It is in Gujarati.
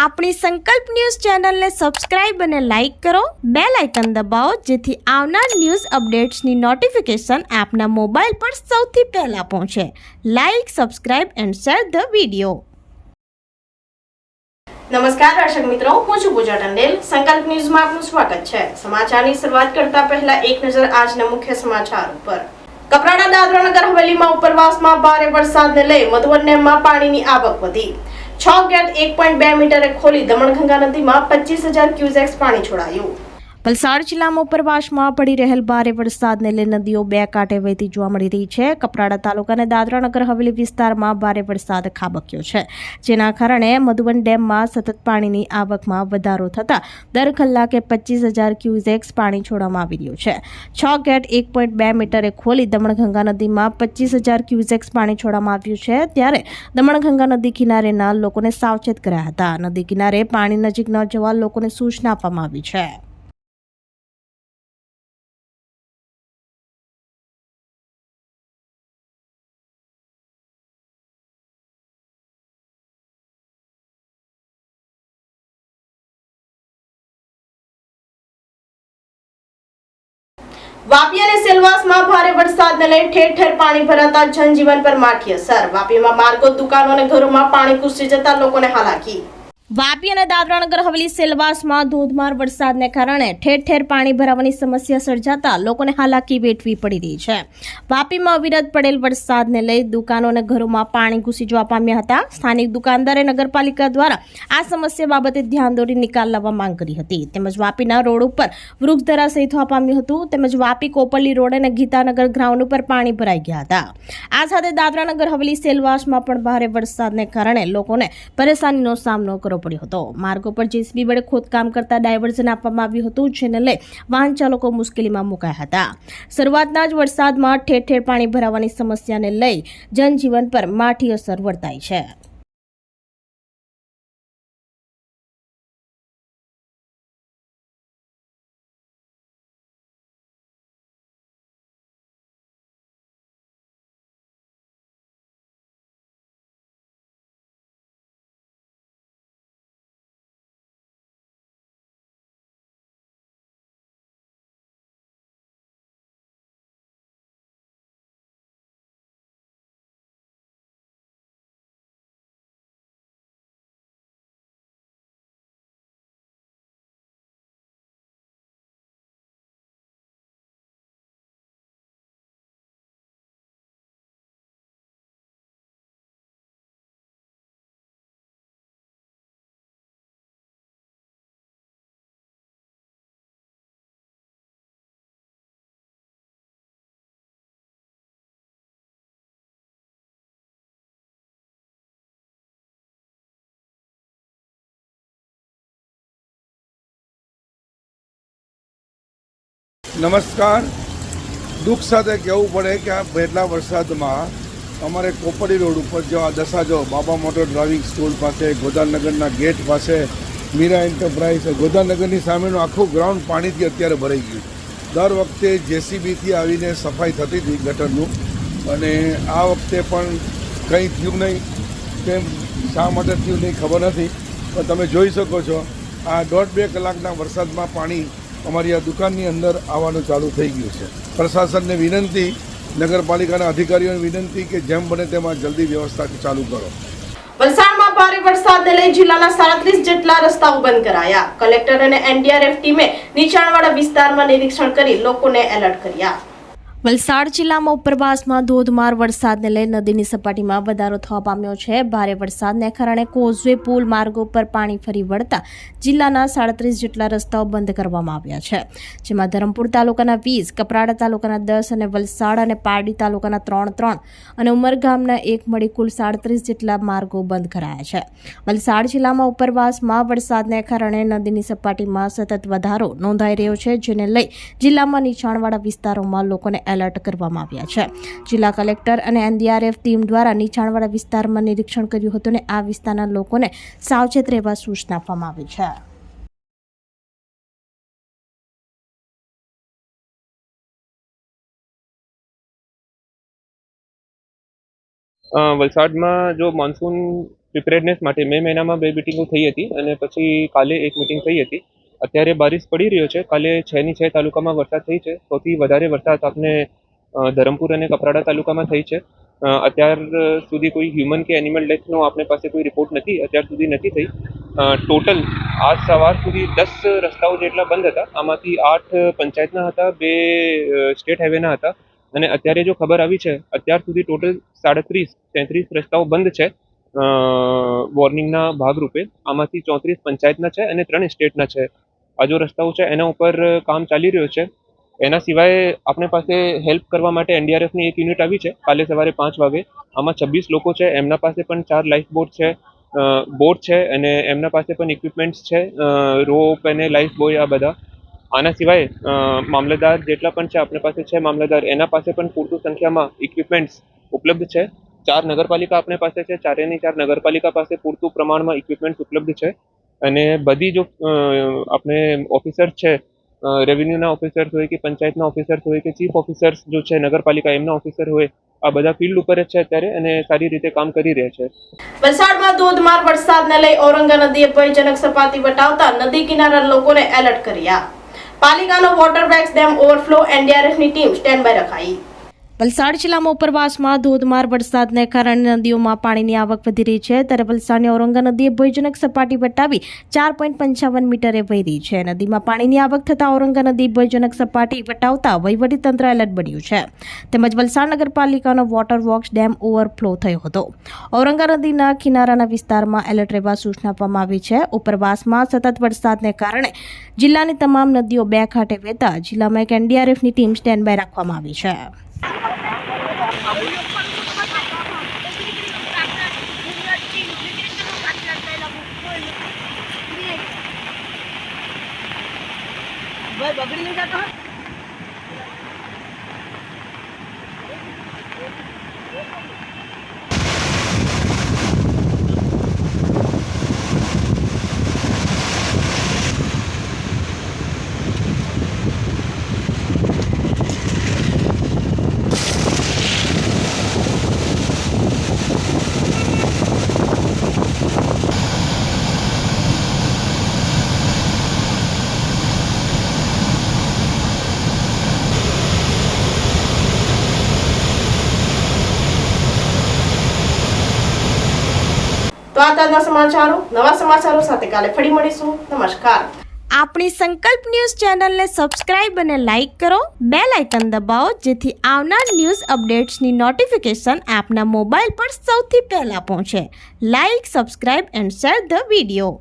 આપણી સંકલ્પ ન્યૂઝ ચેનલને સબસ્ક્રાઇબ અને લાઇક કરો, બેલ આઇકન દબાવો જેથી આવનાર ન્યૂઝ અપડેટ્સની નોટિફિકેશન આપના મોબાઈલ પર સૌથી પહેલા પહોંચે. Like, subscribe and share the video. નમસ્કાર દર્શક મિત્રો, હું છું પૂજા ટંડેલ. સંકલ્પ ન્યૂઝમાં આપનું સ્વાગત છે. સમાચારની શરૂઆત કરતા પહેલા એક નજર આજના મુખ્ય સમાચાર ઉપર. કપરાડા દાદરા નગર હવેલીમાં ઉપરવાસમાં ભારે વરસાદને લઈ મધુવન ડેમમાં પાણીની આવક વધી. 6 ગેટ 1.2 મીટરે ખોલી દમણગંગા નદીમાં 25,000 ક્યુસેક્સ પાણી છોડાયું. વલસાડ જિલ્લામાં ઉપરવાસમાં પડી રહેલ ભારે વરસાદને લઈ નદીઓ બે કાંઠે વહેતી જોવા મળી રહી છે. કપરાડા તાલુકાના દાદરા નગર હવેલી વિસ્તારમાં ભારે વરસાદ ખાબક્યો છે, જેના કારણે મધુબન ડેમમાં સતત પાણીની આવકમાં વધારો થતા દર કલાકે 25,000 ક્યુસેક્સ પાણી છોડવામાં આવી રહ્યું છે. 6 ગેટ 1.2 મીટરે ખોલી દમણગંગા નદીમાં 25,000 ક્યુસેક્સ પાણી છોડવામાં આવ્યું છે. ત્યારે દમણગંગા નદી કિનારેના લોકોને સાવચેત કર્યા હતા. નદી કિનારે પાણી નજીક ન જવા લોકોને સૂચના આપવામાં આવી છે. વાપી અને સેલવાસમાં ભારે વરસાદને લઈ ઠેર ઠેર પાણી ભરાતા જનજીવન પર માઠી અસર. વાપીમાં માર્ગો, દુકાનો અને ઘરોમાં પાણી ઘૂસી જતા લોકોને હાલાકી. વાપી અને દાદરા નગર હવેલી સેલવાસમાં ધોધમાર વરસાદને કારણે ઠેર ઠેર પાણી ભરાવાની સમસ્યા સર્જાતા લોકોને હાલાકી વેઠવી પડી રહી છે. વાપીમાં અવિરત પડેલ વરસાદને લઈ દુકાનો અને ઘરોમાં પાણી ઘૂસી જવા પામ્યા હતા. સ્થાનિક દુકાનદારે નગરપાલિકા દ્વારા આ સમસ્યા બાબતે ધ્યાન દોરી નિકાલ લાવવા માંગ કરી હતી. તેમજ વાપીના રોડ ઉપર વૃક્ષ ધરાશયી થવા પામ્યું હતું. તેમજ વાપી કોપરલી રોડ અને ગીતાનગર ગ્રાઉન્ડ ઉપર પાણી ભરાઈ ગયા હતા. આ સાથે દાદરા નગર હવેલી સેલવાસમાં પણ ભારે વરસાદને કારણે લોકોને પરેશાનીનો સામનો કરવો પડ્યો હતો. માર્ગો પર જેસીબી વડે ખોદકામ કરતા ડાયવર્ઝન આપવામાં આવ્યું હતું, જેને લઈ વાહન ચાલકો મુશ્કેલીમાં મુકાયા હતા. શરૂઆતના જ વરસાદમાં ઠેર ઠેર પાણી ભરાવાની સમસ્યાને લઈ જનજીવન પર માઠી અસર વર્તાઈ છે. નમસ્કાર. દુઃખ સાથે કહેવું પડે કે આ પહેલા વરસાદમાં અમારે કોપરી રોડ ઉપર જો આ દશા જો બાબા મોટર ડ્રાઇવિંગ સ્કૂલ પાસે, ગોદાનગરના ગેટ પાસે, મીરા એન્ટરપ્રાઇઝ, ગોદાનગરની સામેનું આખું ગ્રાઉન્ડ પાણીથી અત્યારે ભરાઈ ગયું. દર વખતે જેસીબીથી આવીને સફાઈ થતી હતી ગટરનું, અને આ વખતે પણ કંઈ થયું નહીં. કેમ, શા માટે થયું નહીં ખબર નથી, પણ તમે જોઈ શકો છો આ 1.5-2 કલાકના વરસાદમાં પાણી અમારી આ દુકાનની અંદર આવવાનું ચાલુ થઈ ગયું છે. પ્રશાસનને વિનંતી, નગરપાલિકાના અધિકારીઓને વિનંતી કે જેમ બને તેમાં જલ્દી વ્યવસ્થા ચાલુ કરો. વલસાડમાં ભારે વરસાદને લઈ જિલ્લાના 37 જેટલા રસ્તાઓ બંધ કરાયા. કલેક્ટર અને એનડીઆરએફ ટીમે નીચાણવાળા વિસ્તારમાં નિરીક્ષણ કરી લોકોને એલર્ટ કર્યા. વલસાડ જિલ્લામાં ઉપરવાસમાં ધોધમાર વરસાદને લઈ નદીની સપાટીમાં વધારો થવા પામ્યો છે. ભારે વરસાદને કારણે કોઝવે પુલ માર્ગો પર પાણી ફરી વળતા જિલ્લાના 37 જેટલા રસ્તાઓ બંધ કરવામાં આવ્યા છે, જેમાં ધરમપુર તાલુકાના 20, કપરાડા તાલુકાના 10 અને વલસાડ અને પારડી તાલુકાના 3 અને ઉમરગામના 1 મળી કુલ 37 જેટલા માર્ગો બંધ કરાયા છે. વલસાડ જિલ્લામાં ઉપરવાસમાં વરસાદને કારણે નદીની સપાટીમાં સતત વધારો નોંધાઈ રહ્યો છે, જેને લઈ જિલ્લામાં નીચાણવાળા વિસ્તારોમાં લોકોને એલર્ટ કરવામાં આવ્યા છે. જિલ્લા કલેક્ટર અને એનડીઆરએફ ટીમ દ્વારા નીચાણવાળા વિસ્તારમાં નિરીક્ષણ કર્યું હતું અને આ વિસ્તારના લોકોને સાવચેત રહેવા સૂચના આપવામાં આવી છે. વલસાડમાં જો મોન્સૂન પ્રિપેરેડનેસ માટે મે મહિનામાં 2 મિટિંગો થઈ હતી અને પછી કાલે એક મિટિંગ થઈ હતી. અત્યારે બારિશ પડી રહ્યો છે. કાલે 6 ની 6 તાલુકામાં વરસાદ થઈ છે. સૌથી વધારે વરસાદ આપણે ધરમપુર અને કપરાડા તાલુકામાં થઈ છે. અત્યાર સુધી કોઈ હ્યુમન કે એનિમલ ડેથનો આપણી પાસે કોઈ રિપોર્ટ નથી, અત્યાર સુધી નથી થઈ. ટોટલ આજ સવાર સુધી 10 રસ્તાઓ જેટલા બંધ હતા. આમાંથી 8 પંચાયતના હતા, 2 સ્ટેટ હાઈવેના હતા અને અત્યારે જો ખબર આવી છે અત્યાર સુધી ટોટલ 33 રસ્તાઓ બંધ છે વોર્નિંગના ભાગરૂપે. આમાંથી 34 પંચાયતના છે અને 3 સ્ટેટના છે. આ જો રસ્તાઓ છે એના ઉપર કામ ચાલી રહ્યું છે. એના સિવાય આપણી પાસે હેલ્પ કરવા માટે એનડીઆરએફની એક યુનિટ આવી છે કાલે સવારે 5 વાગે. આમાં 26 લોકો છે. એમના પાસે પણ 4 લાઈફ બોટ છે અને એમના પાસે પણ ઇક્વિપમેન્ટ્સ છે, રોપ અને લાઈફ બોય આ બધા. આના સિવાય મામલતદાર જેટલા પણ છે આપણી પાસે છે મામલતદાર, એના પાસે પણ પૂરતું સંખ્યામાં ઇક્વિપમેન્ટ્સ ઉપલબ્ધ છે. 4 નગરપાલિકા આપણી પાસે છે, 4 નગરપાલિકા પાસે પૂરતું પ્રમાણમાં ઇક્વિપમેન્ટ્સ ઉપલબ્ધ છે. અને બધી જો આપણે ઓફિસર્સ છે, રેવન્યુના ઓફિસર્સ હોય કે પંચાયતના ઓફિસર્સ હોય કે ચીફ ઓફિસર્સ જો છે નગરપાલિકા એમના ઓફિસર હોય, આ બધા ફિલ્ડ ઉપર જ છે અત્યારે અને સારી રીતે કામ કરી રહ્યા છે. વલસાડમાં ધોધમાર વરસાદને લઈ ઔરંગા નદીએ ભયજનક સપાટી વટાવતા નદી કિનારા લોકોને એલર્ટ કર્યા. પાલિકાનો વોટર બેક્સ ડેમ ઓવરફ્લો, એનડીઆરએફની ટીમ સ્ટેન્ડ બાય રખાઈ. વલસાડ જિલ્લામાં ઉપરવાસમાં ધોધમાર વરસાદને કારણે નદીઓમાં પાણીની આવક વધી રહી છે. ત્યારે વલસાડની ઔરંગા નદીએ ભયજનક સપાટી વટાવી 4.55 મીટરે વહી રહી છે. નદીમાં પાણીની આવક થતાં ઔરંગા નદી ભયજનક સપાટી વટાવતા વહીવટીતંત્ર એલર્ટ બન્યું છે. તેમજ વલસાડ નગરપાલિકાનો વોટર વર્ક્સ ડેમ ઓવરફ્લો થયો હતો. ઔરંગા નદીના કિનારાના વિસ્તારમાં એલર્ટ રહેવા સૂચના આપવામાં આવી છે. ઉપરવાસમાં સતત વરસાદને કારણે જિલ્લાની તમામ નદીઓ બે કાંઠે વહેતા જિલ્લામાં એક એનડીઆરએફની ટીમ સ્ટેન્ડ બાય રાખવામાં આવી છે. बगड़ी नहीं जाता है। તો આ તાજા સમાચારો, નવા સમાચારો સાથે કાલે ફરી મળીશું. નમસ્કાર. આપણી સંકલ્પ ન્યૂઝ ચેનલને સબસ્ક્રાઇબ અને લાઇક કરો, બેલ આઇકન દબાવો જેથી આવનાર ન્યૂઝ અપડેટ્સની નોટિફિકેશન આપના મોબાઈલ પર સૌથી પહેલા પહોંચે. Like, subscribe and share the video.